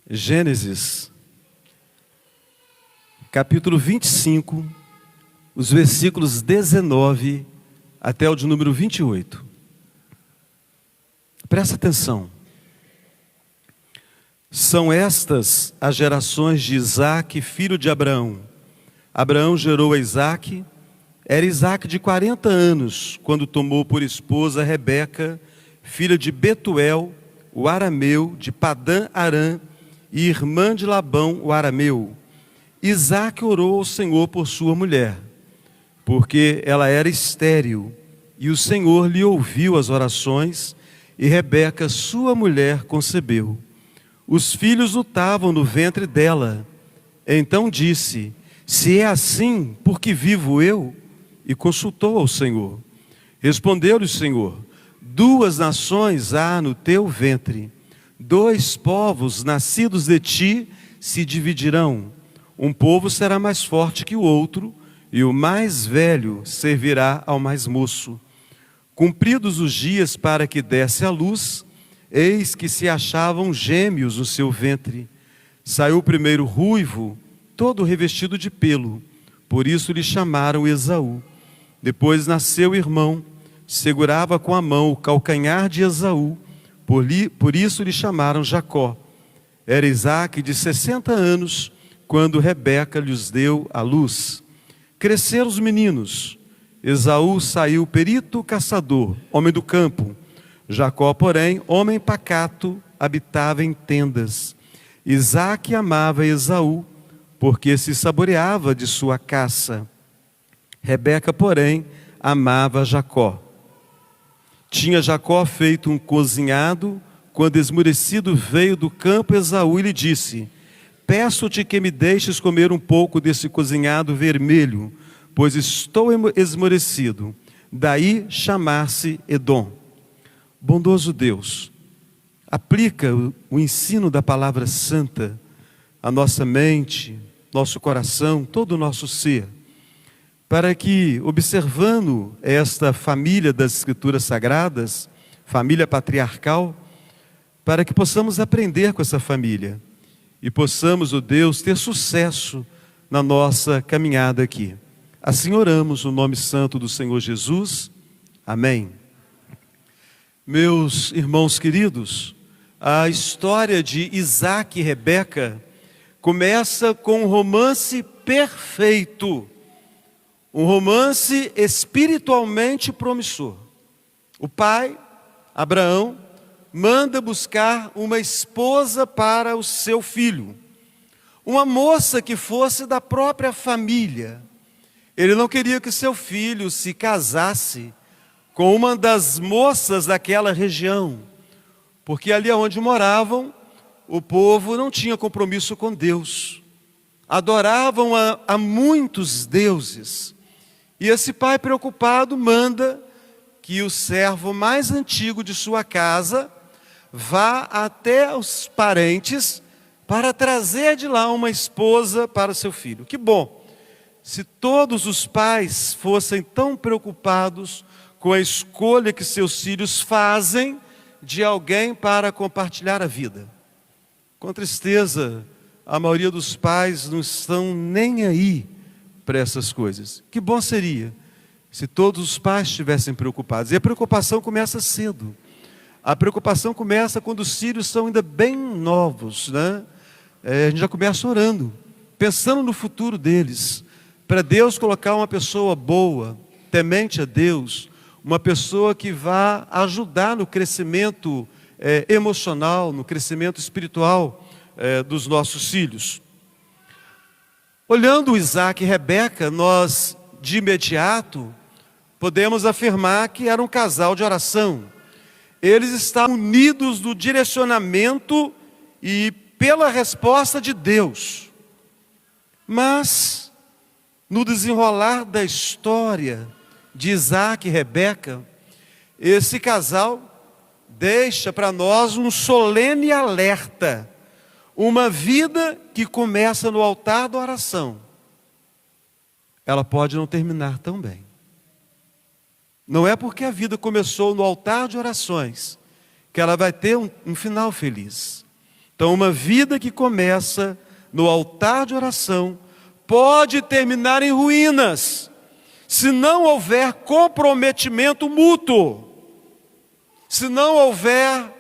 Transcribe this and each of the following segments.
Gênesis, capítulo 25, os versículos 19 até o de número 28. Presta atenção. São estas as gerações de Isaque, filho de Abraão. Abraão gerou a Isaque. Era Isaque de 40 anos, quando tomou por esposa Rebeca, filha de Betuel, o arameu, de Padã-Arã, e irmã de Labão, o arameu. Isaque orou ao Senhor por sua mulher, porque ela era estéril, e o Senhor lhe ouviu as orações, e Rebeca, sua mulher, concebeu. Os filhos lutavam no ventre dela. Então disse: se é assim, por que vivo eu? E consultou ao Senhor. Respondeu-lhe o Senhor: 2 nações há no teu ventre, 2 povos nascidos de ti se dividirão. Um povo será mais forte que o outro, e o mais velho servirá ao mais moço. Cumpridos os dias para que desse à luz, eis que se achavam gêmeos no seu ventre. Saiu o primeiro ruivo, todo revestido de pelo, por isso lhe chamaram Esaú. Depois nasceu o irmão, segurava com a mão o calcanhar de Esaú, por isso lhe chamaram Jacó. Era Isaque de 60 anos, quando Rebeca lhes deu à luz. Cresceram os meninos. Esaú saiu perito caçador, homem do campo. Jacó, porém, homem pacato, habitava em tendas. Isaque amava Esaú, porque se saboreava de sua caça. Rebeca, porém, amava Jacó. Tinha Jacó feito um cozinhado, quando esmurecido veio do campo Esaú e lhe disse: peço-te que me deixes comer um pouco desse cozinhado vermelho, pois estou esmorecido. Daí chamar-se Edom. Bondoso Deus, aplica o ensino da palavra santa à nossa mente, nosso coração, todo o nosso ser, para que, observando esta família das Escrituras Sagradas, família patriarcal, para que possamos aprender com essa família e possamos, ó Deus, ter sucesso na nossa caminhada aqui. Assim oramos no nome santo do Senhor Jesus. Amém. Meus irmãos queridos, a história de Isaque e Rebeca começa com um romance perfeito, um romance espiritualmente promissor. O pai, Abraão, manda buscar uma esposa para o seu filho, uma moça que fosse da própria família. Ele não queria que seu filho se casasse com uma das moças daquela região, porque ali onde moravam, o povo não tinha compromisso com Deus, adoravam a muitos deuses. E esse pai preocupado manda que o servo mais antigo de sua casa vá até os parentes para trazer de lá uma esposa para seu filho. Que bom, se todos os pais fossem tão preocupados com a escolha que seus filhos fazem de alguém para compartilhar a vida. Com tristeza, a maioria dos pais não estão nem aí para essas coisas. Que bom seria se todos os pais estivessem preocupados. E a preocupação começa cedo. A preocupação começa quando os filhos são ainda bem novos, né? A gente já começa orando, pensando no futuro deles, para Deus colocar uma pessoa boa, temente a Deus, uma pessoa que vá ajudar no crescimento emocional, no crescimento espiritual dos nossos filhos. Olhando Isaque e Rebeca, nós de imediato podemos afirmar que era um casal de oração. Eles estavam unidos no direcionamento e pela resposta de Deus. Mas, no desenrolar da história de Isaque e Rebeca, esse casal deixa para nós um solene alerta. Uma vida que começa no altar da oração, ela pode não terminar tão bem. Não é porque a vida começou no altar de orações que ela vai ter um final feliz. Então, uma vida que começa no altar de oração pode terminar em ruínas, se não houver comprometimento mútuo, se não houver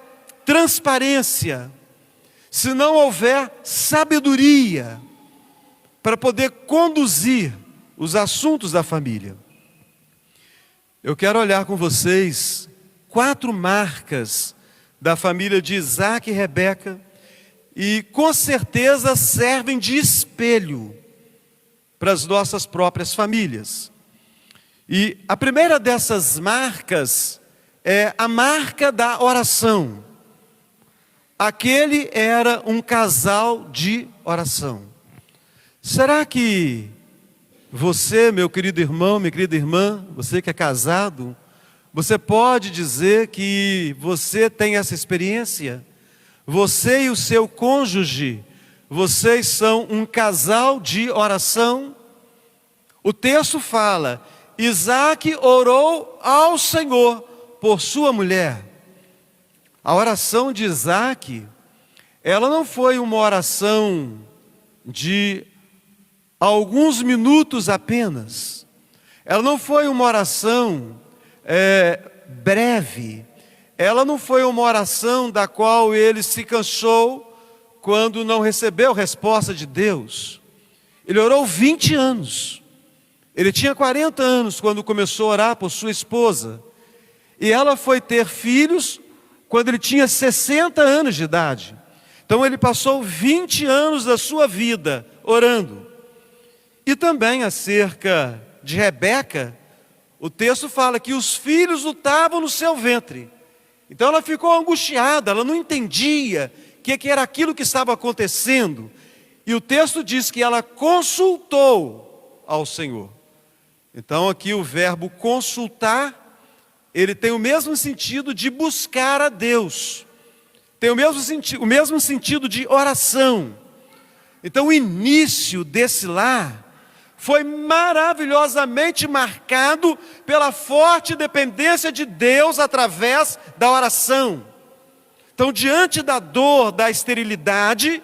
transparência, se não houver sabedoria para poder conduzir os assuntos da família. Eu quero olhar com vocês 4 marcas da família de Isaac e Rebeca, e com certeza servem de espelho para as nossas próprias famílias. E a primeira dessas marcas é a marca da oração. Aquele era um casal de oração. Será que você, meu querido irmão, minha querida irmã, você que é casado, você pode dizer que você tem essa experiência? Você e o seu cônjuge, vocês são um casal de oração? O texto fala: Isaac orou ao Senhor por sua mulher. A oração de Isaac, ela não foi uma oração de alguns minutos apenas. Ela não foi uma oração breve. Ela não foi uma oração da qual ele se cansou quando não recebeu resposta de Deus. Ele orou 20 anos. Ele tinha 40 anos quando começou a orar por sua esposa. E ela foi ter filhos quando ele tinha 60 anos de idade. Então ele passou 20 anos da sua vida orando. E também acerca de Rebeca, o texto fala que os filhos lutavam no seu ventre. Então ela ficou angustiada, ela não entendia o que era aquilo que estava acontecendo. E o texto diz que ela consultou ao Senhor. Então aqui o verbo consultar, ele tem o mesmo sentido de buscar a Deus. Tem o mesmo sentido de oração. Então o início desse lar foi maravilhosamente marcado pela forte dependência de Deus através da oração. Então, diante da dor, da esterilidade,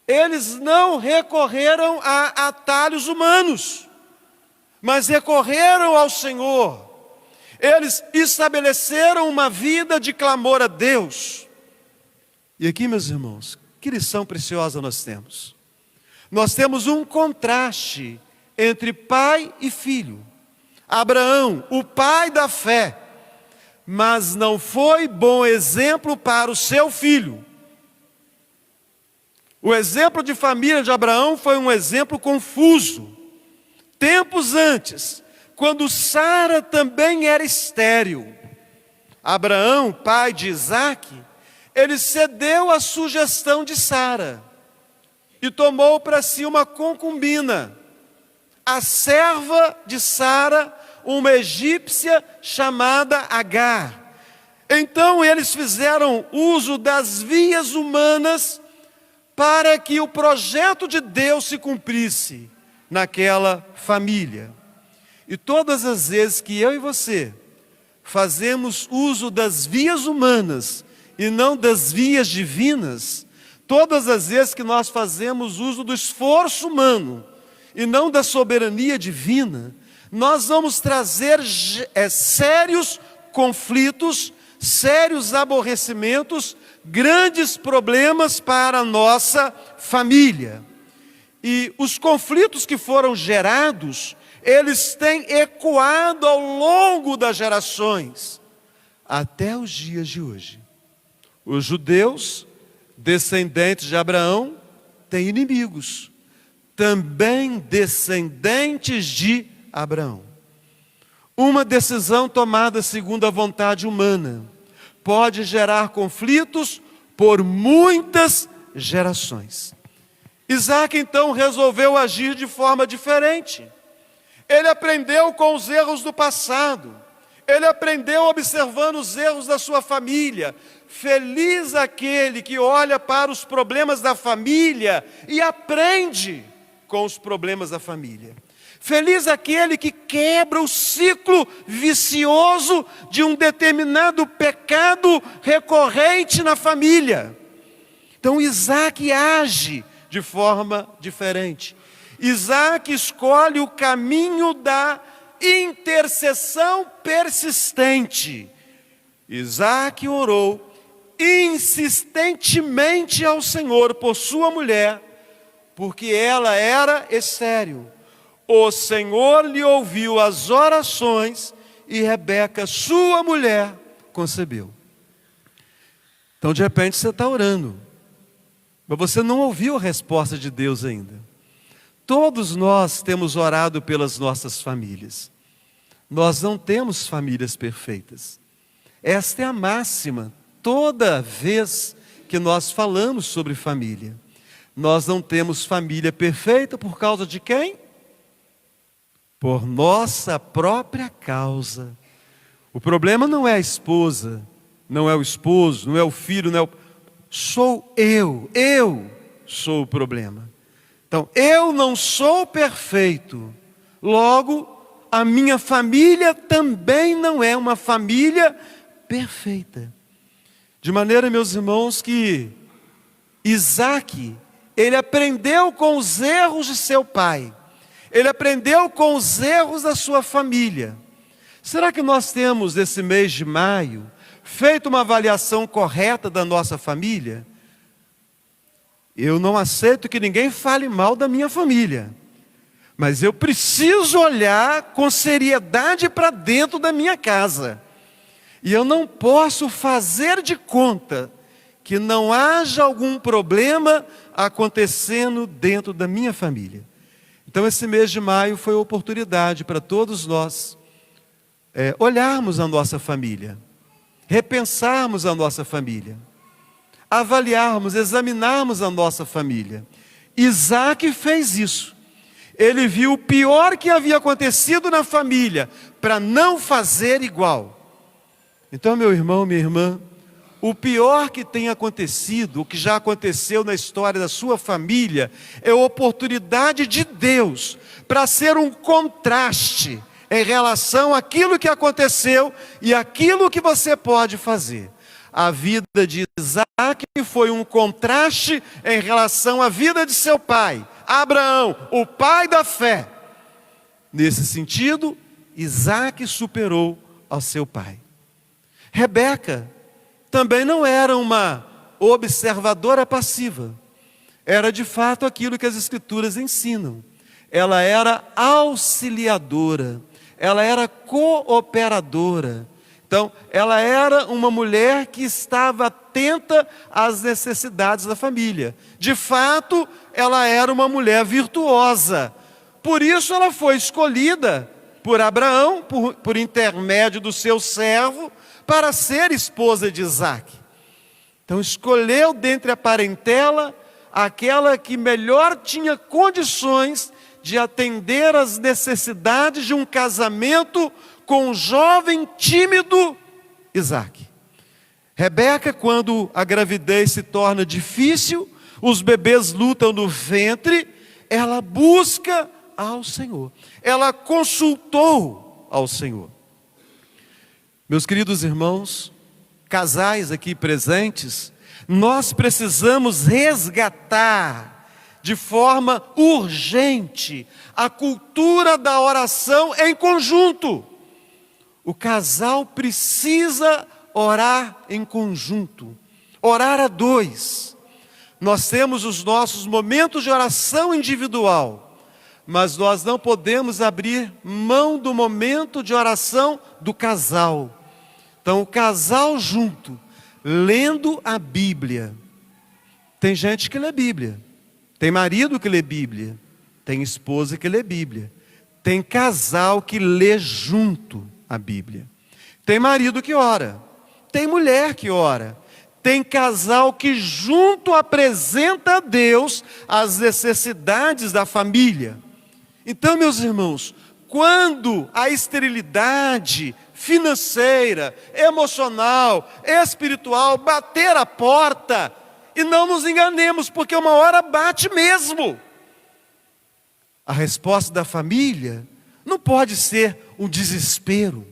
eles não recorreram a atalhos humanos, mas recorreram ao Senhor. Eles estabeleceram uma vida de clamor a Deus. E aqui, meus irmãos, que lição preciosa nós temos. Nós temos um contraste entre pai e filho. Abraão, o pai da fé, mas não foi bom exemplo para o seu filho. O exemplo de família de Abraão foi um exemplo confuso. Tempos antes, quando Sara também era estéril, Abraão, pai de Isaac, ele cedeu à sugestão de Sara e tomou para si uma concubina, a serva de Sara, uma egípcia chamada Agar. Então eles fizeram uso das vias humanas para que o projeto de Deus se cumprisse naquela família. E todas as vezes que eu e você fazemos uso das vias humanas e não das vias divinas, todas as vezes que nós fazemos uso do esforço humano e não da soberania divina, nós vamos trazer sérios conflitos, sérios aborrecimentos, grandes problemas para a nossa família. E os conflitos que foram gerados, eles têm ecoado ao longo das gerações, até os dias de hoje. Os judeus, descendentes de Abraão, têm inimigos, também descendentes de Abraão. Uma decisão tomada segundo a vontade humana pode gerar conflitos por muitas gerações. Isaac então resolveu agir de forma diferente. Ele aprendeu com os erros do passado. Ele aprendeu observando os erros da sua família. Feliz aquele que olha para os problemas da família e aprende com os problemas da família. Feliz aquele que quebra o ciclo vicioso de um determinado pecado recorrente na família. Então Isaac age de forma diferente. Isaac escolhe o caminho da intercessão persistente. Isaac orou insistentemente ao Senhor por sua mulher, porque ela era estéril. O Senhor lhe ouviu as orações e Rebeca, sua mulher, concebeu. Então, de repente, você está orando, mas você não ouviu a resposta de Deus ainda. Todos nós temos orado pelas nossas famílias. Nós não temos famílias perfeitas. Esta é a máxima, toda vez que nós falamos sobre família. Nós não temos família perfeita por causa de quem? Por nossa própria causa. O problema não é a esposa, não é o esposo, não é o filho, não é o... Sou eu sou o problema. Então, eu não sou perfeito, logo, a minha família também não é uma família perfeita. De maneira, meus irmãos, que Isaac, ele aprendeu com os erros de seu pai, ele aprendeu com os erros da sua família. Será que nós temos, nesse mês de maio, feito uma avaliação correta da nossa família? Eu não aceito que ninguém fale mal da minha família, mas eu preciso olhar com seriedade para dentro da minha casa. E eu não posso fazer de conta que não haja algum problema acontecendo dentro da minha família. Então esse mês de maio foi uma oportunidade para todos nós olharmos a nossa família, repensarmos a nossa família, avaliarmos, examinarmos a nossa família. Isaac fez isso. Ele viu o pior que havia acontecido na família, para não fazer igual. Então, meu irmão, minha irmã, o pior que tem acontecido, o que já aconteceu na história da sua família, é a oportunidade de Deus para ser um contraste em relação àquilo que aconteceu e aquilo que você pode fazer. A vida de Isaac foi um contraste em relação à vida de seu pai, Abraão, o pai da fé. Nesse sentido, Isaac superou ao seu pai. Rebeca também não era uma observadora passiva. Era de fato aquilo que as Escrituras ensinam. Ela era auxiliadora, ela era cooperadora. Então, ela era uma mulher que estava atenta às necessidades da família. De fato, ela era uma mulher virtuosa. Por isso ela foi escolhida por Abraão, por intermédio do seu servo, para ser esposa de Isaac. Então escolheu dentre a parentela aquela que melhor tinha condições de atender às necessidades de um casamento com um jovem tímido Isaac. Rebeca, quando a gravidez se torna difícil, os bebês lutam no ventre, ela busca ao Senhor. Ela consultou ao Senhor. Meus queridos irmãos, casais aqui presentes, nós precisamos resgatar de forma urgente a cultura da oração em conjunto. O casal precisa orar em conjunto, orar a dois. Nós temos os nossos momentos de oração individual, mas nós não podemos abrir mão do momento de oração do casal. Então, o casal junto, lendo a Bíblia. Tem gente que lê Bíblia, tem marido que lê Bíblia, tem esposa que lê Bíblia, tem casal que lê junto a Bíblia, tem marido que ora, tem mulher que ora, tem casal que junto apresenta a Deus as necessidades da família. Então, meus irmãos, quando a esterilidade financeira, emocional, espiritual bater a porta, e não nos enganemos, porque uma hora bate mesmo, a resposta da família não pode ser um desespero.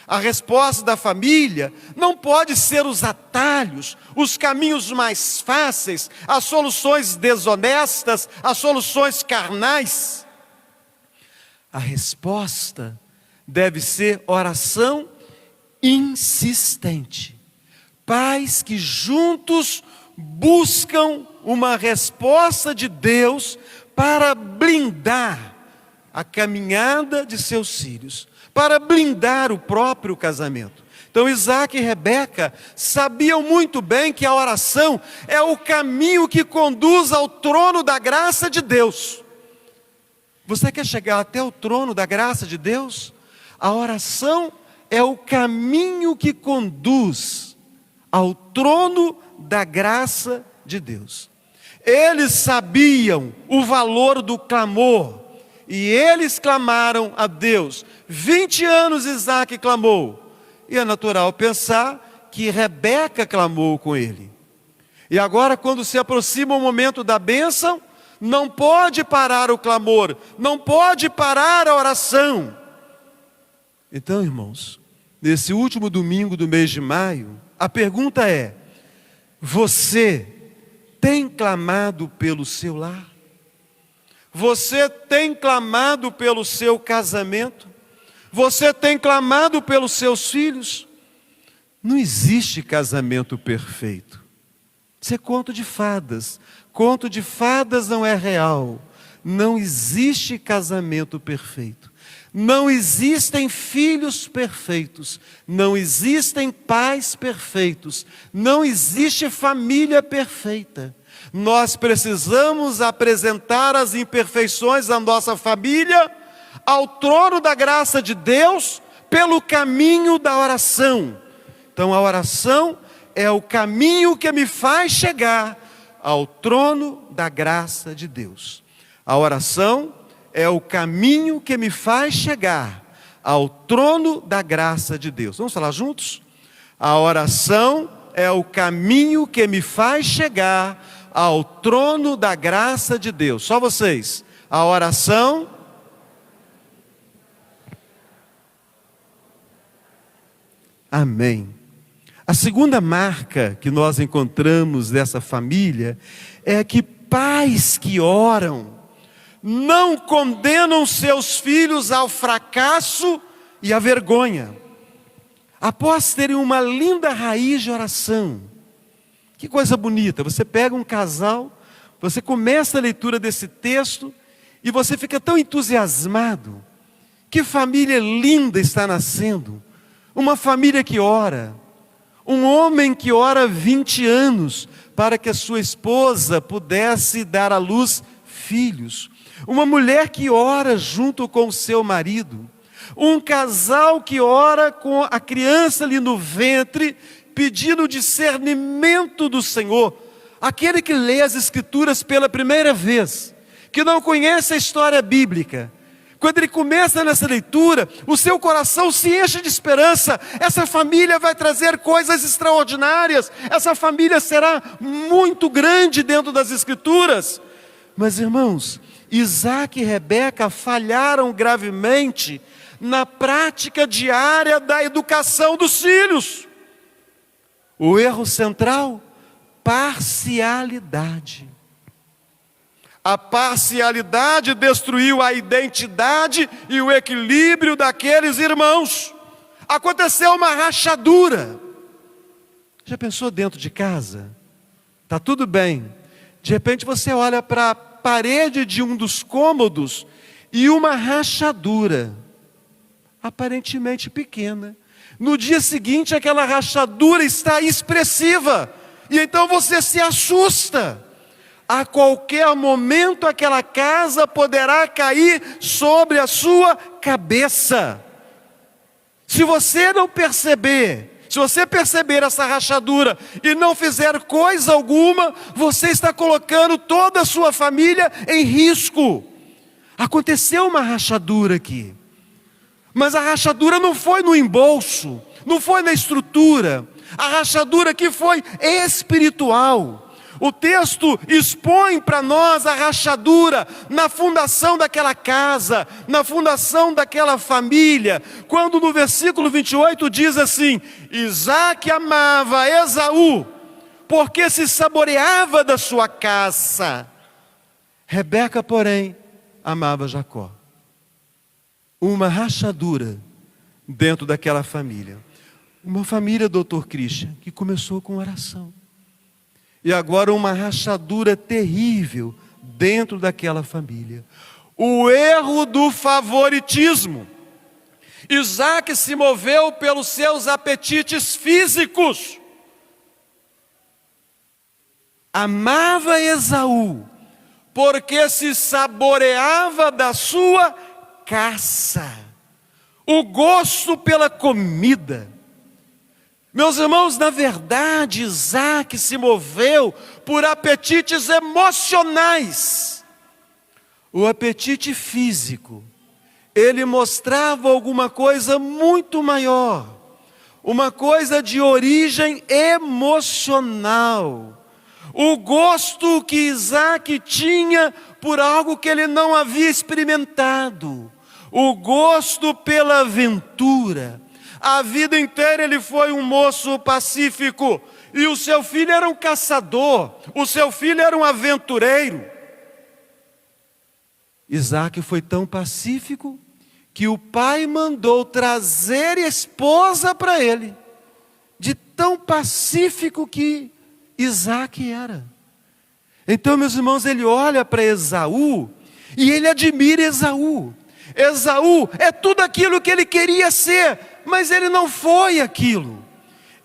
A resposta da família não pode ser os atalhos, os caminhos mais fáceis, as soluções desonestas, as soluções carnais. A resposta deve ser oração insistente. Pais que juntos buscam uma resposta de Deus para blindar a caminhada de seus filhos, para blindar o próprio casamento. Então Isaac e Rebeca sabiam muito bem que a oração é o caminho que conduz ao trono da graça de Deus. Você quer chegar até o trono da graça de Deus? A oração é o caminho que conduz ao trono da graça de Deus. Eles sabiam o valor do clamor, e eles clamaram a Deus. 20 anos Isaac clamou, e é natural pensar que Rebeca clamou com ele. E agora, quando se aproxima o momento da bênção, não pode parar o clamor, não pode parar a oração. Então, irmãos, nesse último domingo do mês de maio, a pergunta é: você tem clamado pelo seu lar? Você tem clamado pelo seu casamento? Você tem clamado pelos seus filhos? Não existe casamento perfeito. Isso é conto de fadas. Conto de fadas não é real. Não existe casamento perfeito. Não existem filhos perfeitos. Não existem pais perfeitos. Não existe família perfeita. Nós precisamos apresentar as imperfeições da nossa família ao trono da graça de Deus pelo caminho da oração. Então a oração é o caminho que me faz chegar ao trono da graça de Deus. A oração é o caminho que me faz chegar ao trono da graça de Deus. Vamos falar juntos? A oração é o caminho que me faz chegar ao trono da graça de Deus. Só vocês. A oração Amém. A segunda marca que nós encontramos dessa família é que pais que oram não condenam seus filhos ao fracasso e à vergonha. Após terem uma linda raiz de oração, que coisa bonita, você pega um casal, você começa a leitura desse texto e você fica tão entusiasmado. Que família linda está nascendo, uma família que ora, um homem que ora 20 anos para que a sua esposa pudesse dar à luz filhos, uma mulher que ora junto com o seu marido, um casal que ora com a criança ali no ventre, pedindo discernimento do Senhor, aquele que lê as Escrituras pela primeira vez, que não conhece a história bíblica. Quando ele começa nessa leitura, o seu coração se enche de esperança. Essa família vai trazer coisas extraordinárias. Essa família será muito grande dentro das Escrituras. Mas, irmãos, Isaac e Rebeca falharam gravemente na prática diária da educação dos filhos. O erro central, parcialidade. A parcialidade destruiu a identidade e o equilíbrio daqueles irmãos. Aconteceu uma rachadura. Já pensou dentro de casa? Está tudo bem. De repente você olha para a parede de um dos cômodos e uma rachadura, aparentemente pequena. No dia seguinte aquela rachadura está expressiva. E então você se assusta. A qualquer momento aquela casa poderá cair sobre a sua cabeça. Se você não perceber, se você perceber essa rachadura e não fizer coisa alguma, você está colocando toda a sua família em risco. Aconteceu uma rachadura aqui, mas a rachadura não foi no embolso, não foi na estrutura. A rachadura aqui foi espiritual. O texto expõe para nós a rachadura na fundação daquela casa, na fundação daquela família, quando no versículo 28 diz assim: Isaque amava Esaú, porque se saboreava da sua caça. Rebeca, porém, amava Jacó. Uma rachadura dentro daquela família. Uma família, doutor Christian, que começou com oração. E agora uma rachadura terrível dentro daquela família. O erro do favoritismo. Isaque se moveu pelos seus apetites físicos. Amava Esaú, porque se saboreava da sua caça. O gosto pela comida. Meus irmãos, na verdade, Isaque se moveu por apetites emocionais. O apetite físico, ele mostrava alguma coisa muito maior, uma coisa de origem emocional. O gosto que Isaque tinha por algo que ele não havia experimentado, o gosto pela aventura. A vida inteira ele foi um moço pacífico, e o seu filho era um caçador, o seu filho era um aventureiro. Isaque foi tão pacífico que o pai mandou trazer esposa para ele, de tão pacífico que Isaque era. Então, meus irmãos, ele olha para Esaú e ele admira Esaú. Esaú é tudo aquilo que ele queria ser, mas ele não foi aquilo.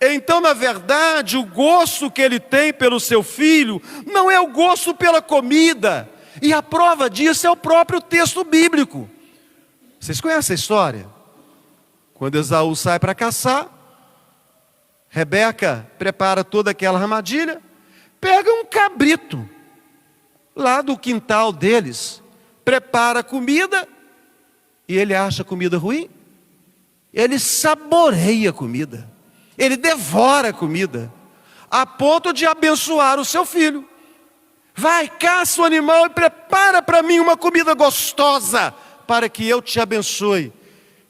Então, na verdade, o gosto que ele tem pelo seu filho não é o gosto pela comida. E a prova disso é o próprio texto bíblico. Vocês conhecem a história? Quando Esaú sai para caçar, Rebeca prepara toda aquela armadilha, pega um cabrito lá do quintal deles, prepara comida, e ele acha a comida ruim. Ele saboreia a comida, ele devora a comida, a ponto de abençoar o seu filho. Vai, caça o animal e prepara para mim uma comida gostosa, para que eu te abençoe.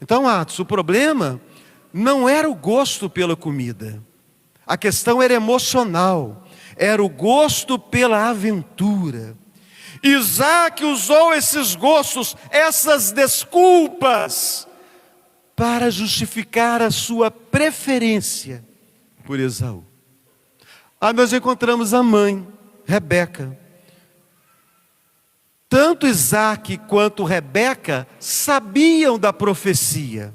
Então, Atos, o problema não era o gosto pela comida, a questão era emocional, era o gosto pela aventura. Isaque usou esses gostos, essas desculpas, para justificar a sua preferência por Esaú. Aí nós encontramos a mãe, Rebeca. Tanto Isaque quanto Rebeca sabiam da profecia.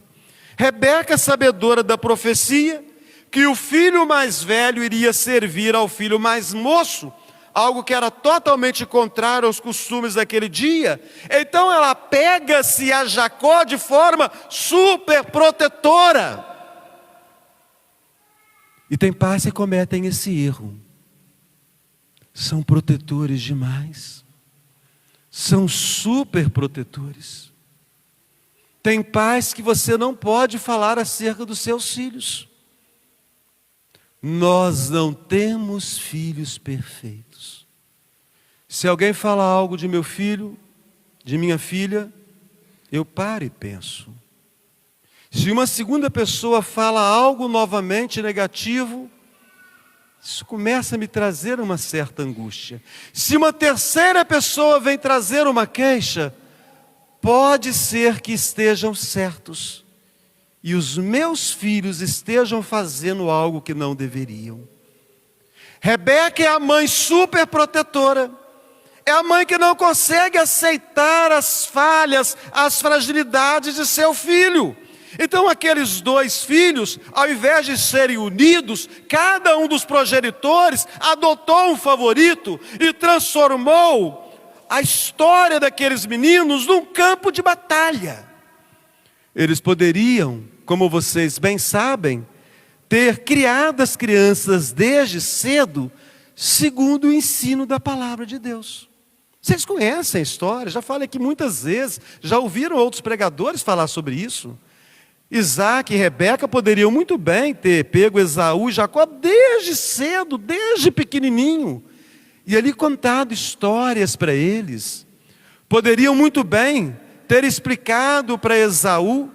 Rebeca, sabedora da profecia, que o filho mais velho iria servir ao filho mais moço, algo que era totalmente contrário aos costumes daquele dia. Então ela pega-se a Jacó de forma super protetora. E tem pais que cometem esse erro. São protetores demais. São super protetores. Tem pais que você não pode falar acerca dos seus filhos. Nós não temos filhos perfeitos. Se alguém fala algo de meu filho, de minha filha, eu paro e penso. Se uma segunda pessoa fala algo novamente negativo, isso começa a me trazer uma certa angústia. Se uma terceira pessoa vem trazer uma queixa, pode ser que estejam certos e os meus filhos estejam fazendo algo que não deveriam. Rebeca é a mãe super protetora, é a mãe que não consegue aceitar as falhas, as fragilidades de seu filho. Então aqueles dois filhos, ao invés de serem unidos, cada um dos progenitores adotou um favorito e transformou a história daqueles meninos num campo de batalha. Eles poderiam, como vocês bem sabem, ter criado as crianças desde cedo, segundo o ensino da palavra de Deus. Vocês conhecem a história, já falei aqui muitas vezes, já ouviram outros pregadores falar sobre isso. Isaque e Rebeca poderiam muito bem ter pego Esaú e Jacó desde cedo, desde pequenininho. e ali contado histórias para eles. Poderiam muito bem ter explicado para Esaú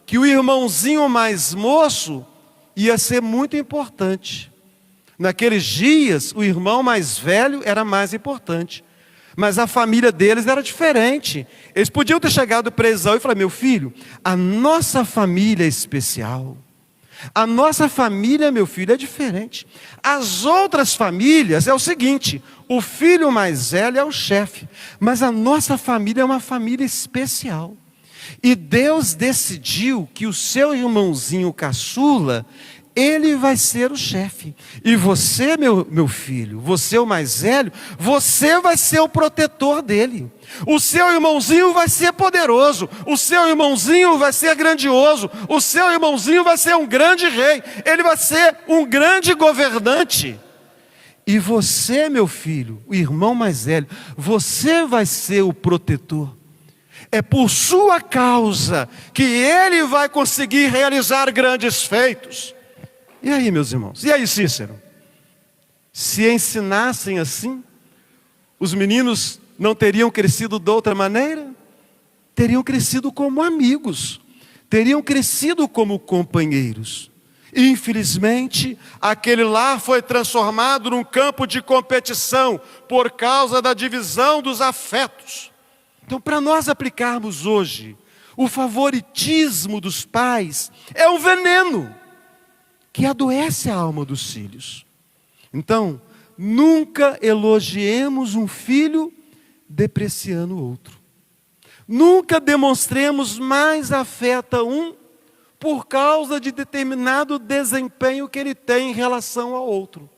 que o irmãozinho mais moço ia ser muito importante. Naqueles dias, o irmão mais velho era mais importante. Mas a família deles era diferente. Eles podiam ter chegado para Esaú e falar: meu filho, a nossa família é especial. A nossa família, meu filho, é diferente. As outras famílias é o seguinte: o filho mais velho é o chefe, mas a nossa família é uma família especial. E Deus decidiu que o seu irmãozinho caçula, ele vai ser o chefe. E você, meu filho, você o mais velho, você vai ser o protetor dele. O seu irmãozinho vai ser poderoso, o seu irmãozinho vai ser grandioso, o seu irmãozinho vai ser um grande rei, ele vai ser um grande governante. E você, meu filho, o irmão mais velho, você vai ser o protetor. É por sua causa que ele vai conseguir realizar grandes feitos. E aí, meus irmãos? E aí, Cícero? Se ensinassem assim, os meninos não teriam crescido de outra maneira? Teriam crescido como amigos, teriam crescido como companheiros. Infelizmente, aquele lar foi transformado num campo de competição por causa da divisão dos afetos. Então, para nós aplicarmos hoje, o favoritismo dos pais é um veneno que adoece a alma dos filhos. Então, nunca elogiemos um filho depreciando o outro. Nunca demonstremos mais afeto a um por causa de determinado desempenho que ele tem em relação ao outro.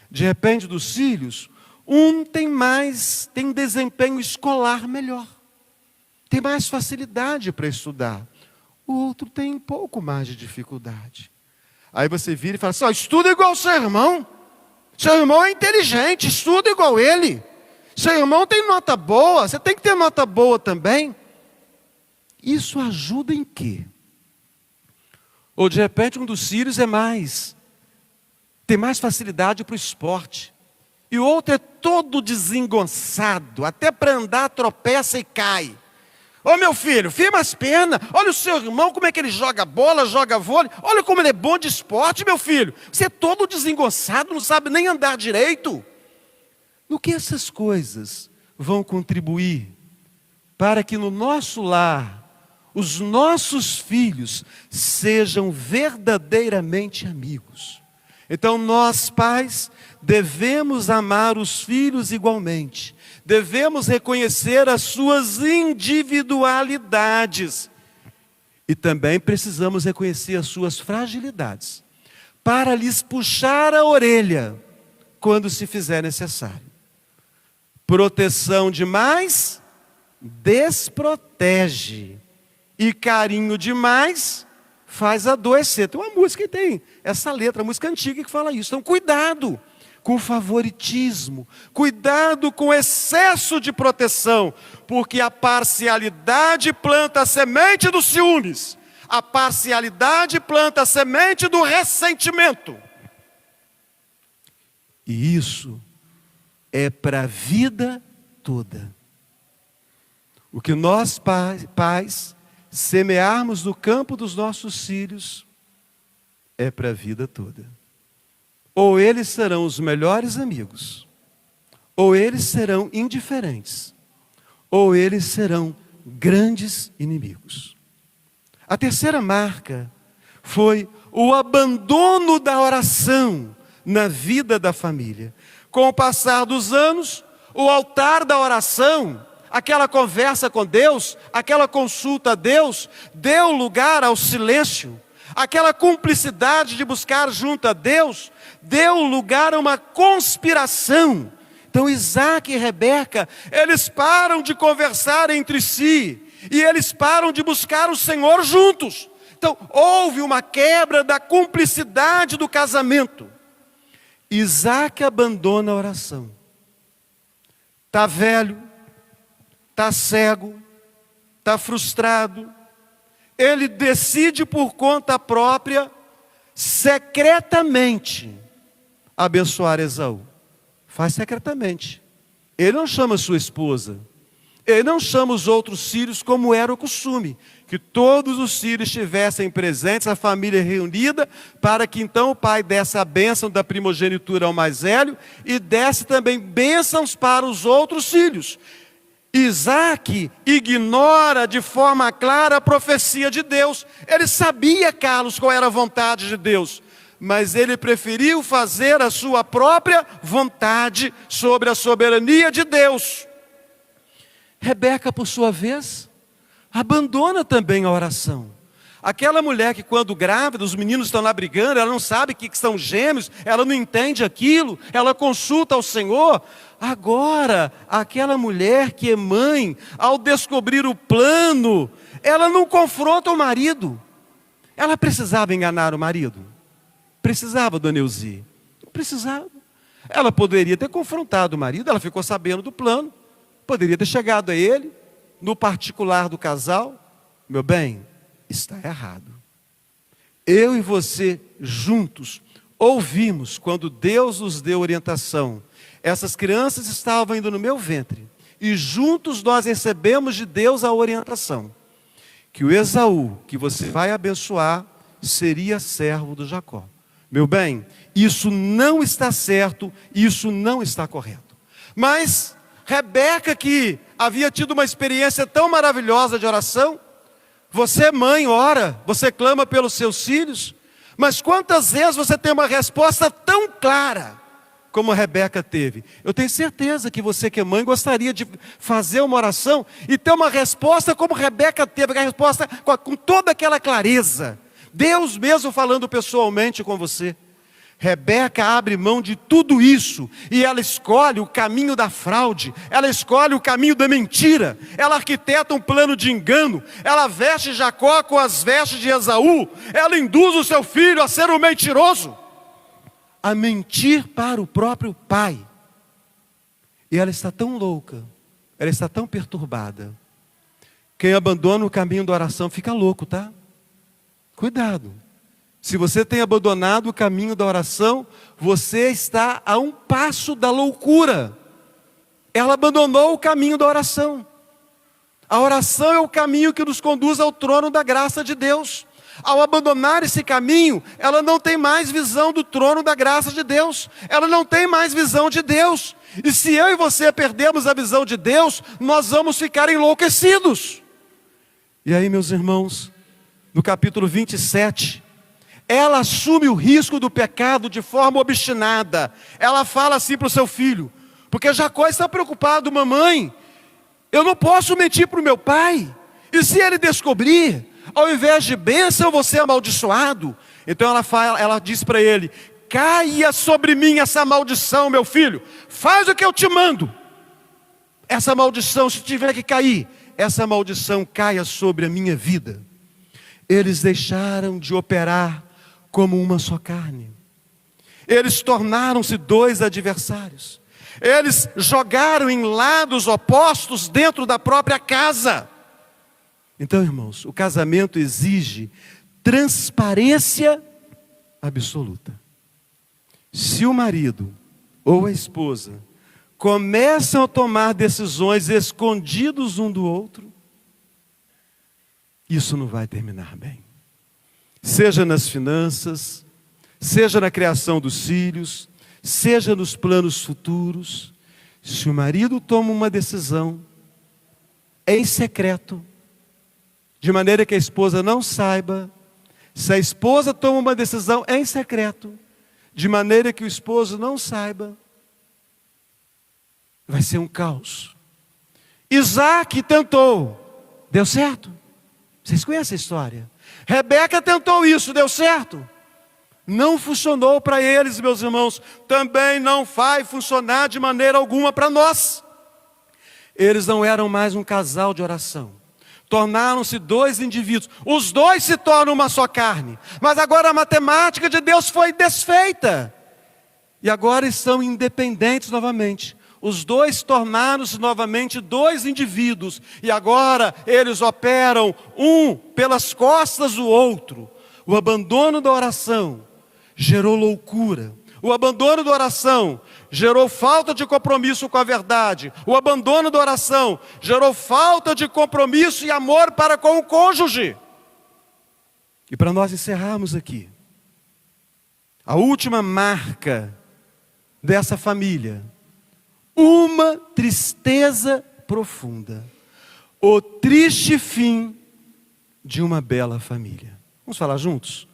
De repente, dos filhos, um tem desempenho escolar melhor, tem mais facilidade para estudar, o outro tem um pouco mais de dificuldade. Aí você vira e fala assim: estuda igual seu irmão é inteligente, estuda igual ele, seu irmão tem nota boa, você tem que ter nota boa também. Isso ajuda em quê? Ou de repente um dos filhos tem mais facilidade para o esporte, e o outro é todo desengonçado, até para andar tropeça e cai. Ô meu filho, firma as pernas, olha o seu irmão como é que ele joga bola, joga vôlei, olha como ele é bom de esporte, meu filho. Você é todo desengonçado, não sabe nem andar direito. No que essas coisas vão contribuir para que no nosso lar, os nossos filhos sejam verdadeiramente amigos? Então nós, pais, devemos amar os filhos igualmente. Devemos reconhecer as suas individualidades. E também precisamos reconhecer as suas fragilidades, para lhes puxar a orelha quando se fizer necessário. Proteção demais desprotege, e carinho demais faz adoecer. Tem uma música que tem essa letra, uma música antiga que fala isso. Então cuidado com o favoritismo, cuidado com o excesso de proteção, porque a parcialidade planta a semente dos ciúmes, a parcialidade planta a semente do ressentimento. E isso é para a vida toda. O que nós pais semearmos no campo dos nossos filhos é para a vida toda. Ou eles serão os melhores amigos, ou eles serão indiferentes, ou eles serão grandes inimigos. A terceira marca foi o abandono da oração na vida da família. Com o passar dos anos, o altar da oração, aquela conversa com Deus, aquela consulta a Deus, deu lugar ao silêncio. Aquela cumplicidade de buscar junto a Deus deu lugar a uma conspiração. Então Isaac e Rebeca, eles param de conversar entre si, e eles param de buscar o Senhor juntos. Então houve uma quebra da cumplicidade do casamento. Isaac abandona a oração. Está velho, está cego, está frustrado. Ele decide por conta própria, secretamente, abençoar Esaú. faz secretamente. Ele não chama sua esposa. Ele não chama os outros filhos como era o costume, que todos os filhos estivessem presentes, a família reunida, para que então o pai desse a bênção da primogenitura ao mais velho e desse também bênçãos para os outros filhos. Isaac ignora de forma clara a profecia de Deus. Ele sabia, Carlos, qual era a vontade de Deus, mas ele preferiu fazer a sua própria vontade sobre a soberania de Deus. Rebeca, por sua vez, abandona também a oração. Aquela mulher que quando grávida, os meninos estão lá brigando, ela não sabe que são gêmeos, ela não entende aquilo, ela consulta ao Senhor. Agora, aquela mulher que é mãe, ao descobrir o plano, ela não confronta o marido. Ela precisava enganar o marido? Precisava, dona Euzi? Não precisava. Ela poderia ter confrontado o marido, ela ficou sabendo do plano. Poderia ter chegado a ele, no particular do casal. Meu bem, está errado. Eu e você, juntos, ouvimos quando Deus nos deu orientação. Essas crianças estavam indo no meu ventre. E juntos nós recebemos de Deus a orientação. Que o Esaú, que você vai abençoar, seria servo do Jacó. Meu bem, isso não está certo, isso não está correto. Mas Rebeca, que havia tido uma experiência tão maravilhosa de oração, você mãe ora, você clama pelos seus filhos, mas quantas vezes você tem uma resposta tão clara como a Rebeca teve? Eu tenho certeza que você que é mãe gostaria de fazer uma oração e ter uma resposta como Rebeca teve, a resposta com toda aquela clareza, Deus mesmo falando pessoalmente com você. Rebeca abre mão de tudo isso e ela escolhe o caminho da fraude, ela escolhe o caminho da mentira, ela arquiteta um plano de engano, ela veste Jacó com as vestes de Esaú, ela induz o seu filho a ser um mentiroso, a mentir para o próprio pai. E ela está tão louca, ela está tão perturbada. Quem abandona o caminho da oração fica louco, tá? Cuidado. Se você tem abandonado o caminho da oração, você está a um passo da loucura. Ela abandonou o caminho da oração. A oração é o caminho que nos conduz ao trono da graça de Deus. Ao abandonar esse caminho, ela não tem mais visão do trono da graça de Deus. Ela não tem mais visão de Deus. E se eu e você perdermos a visão de Deus, nós vamos ficar enlouquecidos. E aí, meus irmãos, no capítulo 27... ela assume o risco do pecado de forma obstinada. Ela fala assim para o seu filho, porque Jacó está preocupado: mamãe, eu não posso mentir para o meu pai, e se ele descobrir, ao invés de bênção eu vou ser amaldiçoado. Então ela diz para ele: caia sobre mim essa maldição, meu filho, faz o que eu te mando. Essa maldição, se tiver que cair, essa maldição caia sobre a minha vida. Eles deixaram de operar como uma só carne. Eles tornaram-se dois adversários. Eles jogaram em lados opostos dentro da própria casa. Então, irmãos, o casamento exige transparência absoluta. Se o marido ou a esposa começam a tomar decisões escondidos um do outro, isso não vai terminar bem. Seja nas finanças, seja na criação dos filhos, seja nos planos futuros. Se o marido toma uma decisão em secreto, de maneira que a esposa não saiba, se a esposa toma uma decisão em secreto, de maneira que o esposo não saiba, vai ser um caos. Isaac tentou, deu certo? Vocês conhecem a história? Rebeca tentou isso, deu certo? Não funcionou para eles, meus irmãos. Também não vai funcionar de maneira alguma para nós. Eles não eram mais um casal de oração. Tornaram-se dois indivíduos. Os dois se tornam uma só carne. Mas agora a matemática de Deus foi desfeita. E agora estão independentes novamente. Os dois tornaram-se novamente dois indivíduos. E agora eles operam um pelas costas do outro. O abandono da oração gerou loucura. O abandono da oração gerou falta de compromisso com a verdade. O abandono da oração gerou falta de compromisso e amor para com o cônjuge. E para nós encerrarmos aqui, a última marca dessa família, uma tristeza profunda. O triste fim de uma bela família. Vamos falar juntos?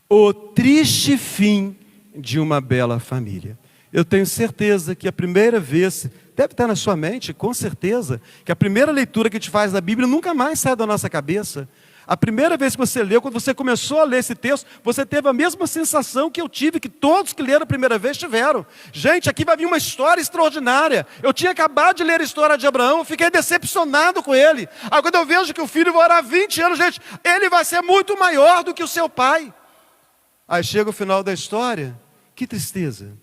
O triste fim de uma bela família. Eu tenho certeza que a primeira vez, deve estar na sua mente, com certeza, que a primeira leitura que a gente faz da Bíblia nunca mais sai da nossa cabeça. A primeira vez que você leu, quando você começou a ler esse texto, você teve a mesma sensação que eu tive, que todos que leram a primeira vez tiveram. Gente, aqui vai vir uma história extraordinária. Eu tinha acabado de ler a história de Abraão, eu fiquei decepcionado com ele. Aí quando eu vejo que o filho vai orar 20 anos, gente, ele vai ser muito maior do que o seu pai. Aí chega o final da história, que tristeza.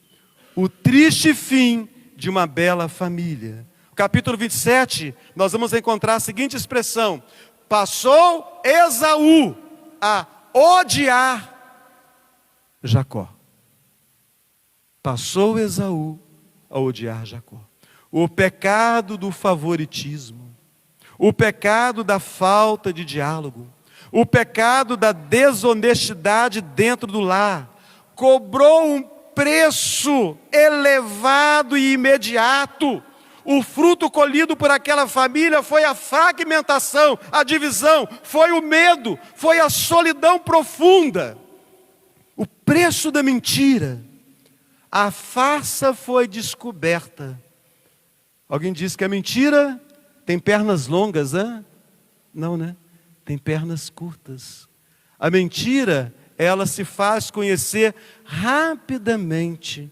O triste fim de uma bela família. Capítulo 27, nós vamos encontrar a seguinte expressão: passou Esaú a odiar Jacó. Passou Esaú a odiar Jacó. O pecado do favoritismo, o pecado da falta de diálogo, o pecado da desonestidade dentro do lar, cobrou um preço elevado e imediato. O fruto colhido por aquela família foi a fragmentação, a divisão, foi o medo, foi a solidão profunda. O preço da mentira, a farsa foi descoberta. Alguém disse que a mentira tem pernas longas, hein? Não, né? Tem pernas curtas. A mentira, ela se faz conhecer rapidamente.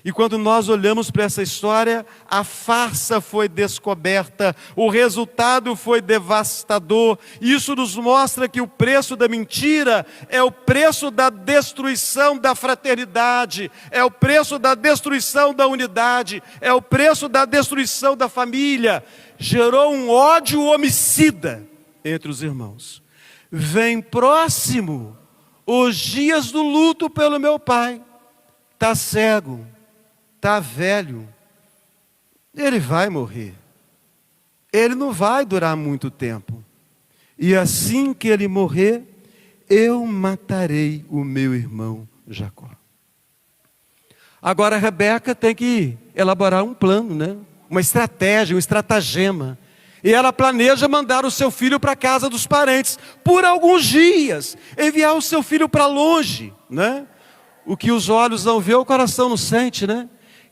E quando nós olhamos para essa história, a farsa foi descoberta, o resultado foi devastador. Isso nos mostra que o preço da mentira é o preço da destruição da fraternidade, é o preço da destruição da unidade, é o preço da destruição da família. Gerou um ódio homicida entre os irmãos. Vem próximo os dias do luto pelo meu pai. Está cego, está velho, ele vai morrer, ele não vai durar muito tempo, e assim que ele morrer, eu matarei o meu irmão Jacó. Agora Rebeca tem que elaborar um plano, né? Uma estratégia, um estratagema, e ela planeja mandar o seu filho para a casa dos parentes, por alguns dias, enviar o seu filho para longe, né? O que os olhos não vê, o coração não sente, né?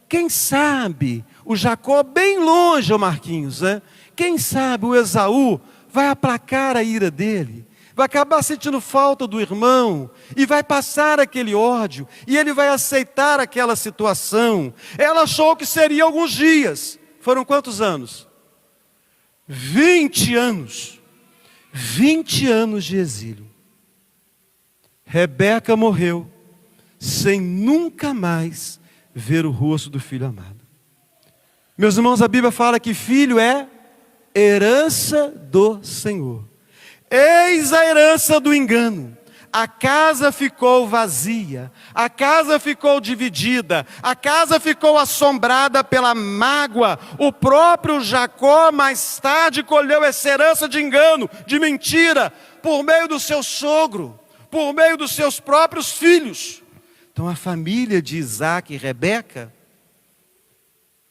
Quem sabe o Jacó bem longe, ô Marquinhos, né? Quem sabe o Esaú vai aplacar a ira dele, vai acabar sentindo falta do irmão, e vai passar aquele ódio, e ele vai aceitar aquela situação. Ela achou que seria alguns dias. Foram quantos anos? 20 anos. 20 anos de exílio. Rebeca morreu sem nunca mais ver o rosto do filho amado. Meus irmãos, a Bíblia fala que filho é herança do Senhor. Eis a herança do engano. A casa ficou vazia, a casa ficou dividida, a casa ficou assombrada pela mágoa. O próprio Jacó mais tarde colheu essa herança de engano, de mentira, por meio do seu sogro, por meio dos seus próprios filhos. Então a família de Isaac e Rebeca,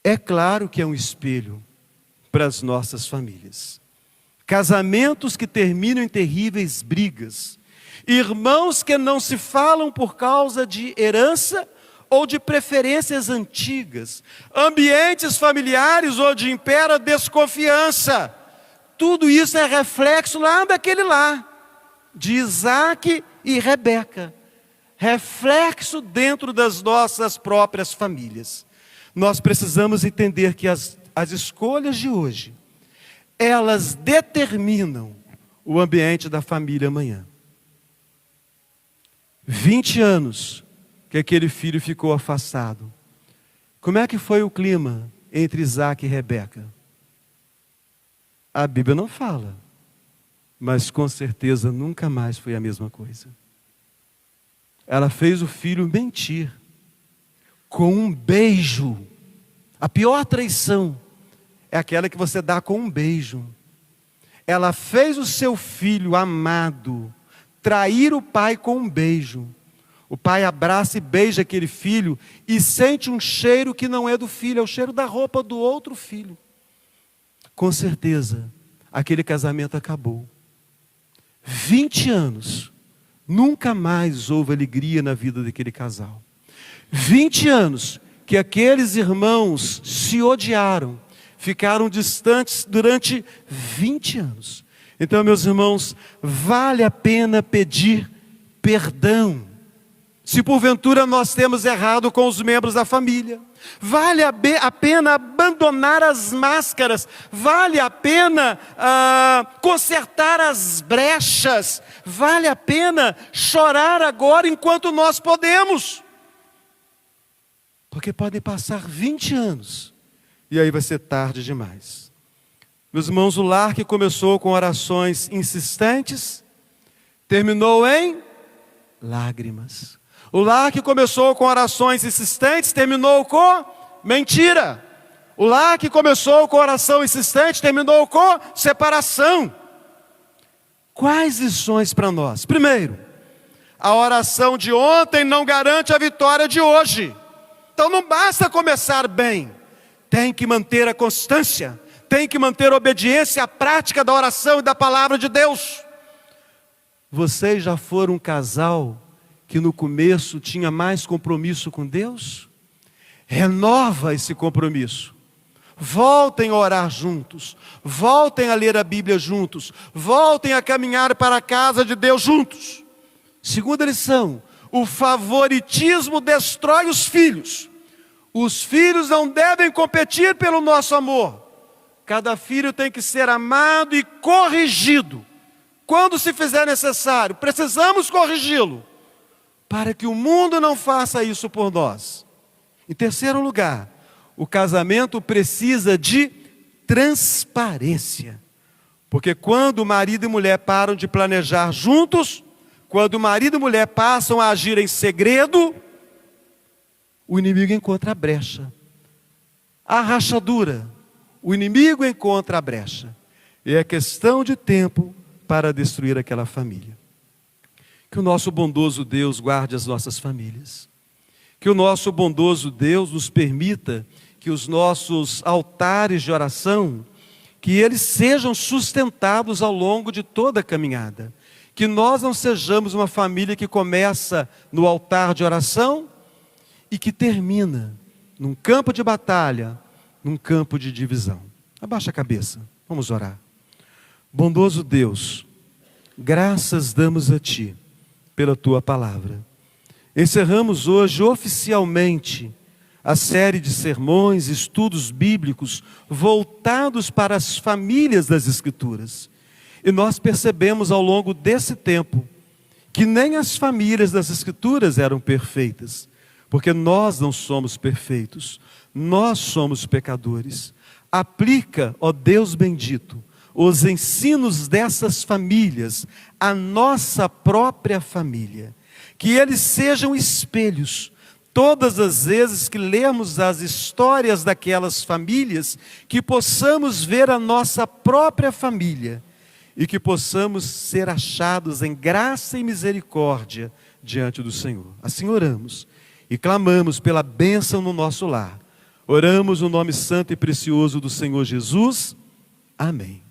é claro que é um espelho para as nossas famílias. Casamentos que terminam em terríveis brigas, irmãos que não se falam por causa de herança ou de preferências antigas, ambientes familiares onde impera desconfiança. Tudo isso é reflexo lá daquele lar, de Isaac e Rebeca. Reflexo dentro das nossas próprias famílias. Nós precisamos entender que as escolhas de hoje, elas determinam o ambiente da família amanhã. 20 anos que aquele filho ficou afastado. Como é que foi o clima entre Isaac e Rebeca? A Bíblia não fala, mas com certeza nunca mais foi a mesma coisa. Ela fez o filho mentir. com um beijo. A pior traição é aquela que você dá com um beijo. Ela fez o seu filho amado trair o pai com um beijo. O pai abraça e beija aquele filho e sente um cheiro que não é do filho, é o cheiro da roupa do outro filho. Com certeza, aquele casamento acabou. 20 anos, nunca mais houve alegria na vida daquele casal. 20 anos que aqueles irmãos se odiaram, ficaram distantes durante 20 anos. Então, meus irmãos, vale a pena pedir perdão. Se porventura nós temos errado com os membros da família, vale a pena abandonar as máscaras, vale a pena consertar as brechas, vale a pena chorar agora enquanto nós podemos. Porque podem passar 20 anos e aí vai ser tarde demais. Meus irmãos, o lar que começou com orações insistentes, terminou em lágrimas. O lar que começou com orações insistentes, terminou com mentira. O lar que começou com oração insistente, terminou com separação. Quais lições para nós? Primeiro, a oração de ontem não garante a vitória de hoje. Então não basta começar bem, tem que manter a constância, tem que manter a obediência à prática da oração e da palavra de Deus. Vocês já foram um casal que no começo tinha mais compromisso com Deus? Renova esse compromisso. Voltem a orar juntos, voltem a ler a Bíblia juntos, voltem a caminhar para a casa de Deus juntos. Segunda lição, o favoritismo destrói os filhos. Os filhos não devem competir pelo nosso amor. Cada filho tem que ser amado e corrigido. Quando se fizer necessário, precisamos corrigi-lo, para que o mundo não faça isso por nós. Em terceiro lugar, o casamento precisa de transparência. Porque quando marido e mulher param de planejar juntos, quando marido e mulher passam a agir em segredo, o inimigo encontra a brecha. A rachadura, o inimigo encontra a brecha. E é questão de tempo para destruir aquela família. Que o nosso bondoso Deus guarde as nossas famílias. Que o nosso bondoso Deus nos permita que os nossos altares de oração, que eles sejam sustentados ao longo de toda a caminhada. Que nós não sejamos uma família que começa no altar de oração e que termina num campo de batalha, num campo de divisão. Abaixa a cabeça, vamos orar. Bondoso Deus, graças damos a Ti pela Tua palavra. Encerramos hoje oficialmente a série de sermões, estudos bíblicos voltados para as famílias das Escrituras. E nós percebemos ao longo desse tempo que nem as famílias das Escrituras eram perfeitas, porque nós não somos perfeitos, nós somos pecadores. Aplica, ó Deus bendito, os ensinos dessas famílias à nossa própria família. Que eles sejam espelhos. Todas as vezes que lemos as histórias daquelas famílias, que possamos ver a nossa própria família e que possamos ser achados em graça e misericórdia diante do Senhor. Assim oramos e clamamos pela bênção no nosso lar. Oramos no nome santo e precioso do Senhor Jesus. Amém.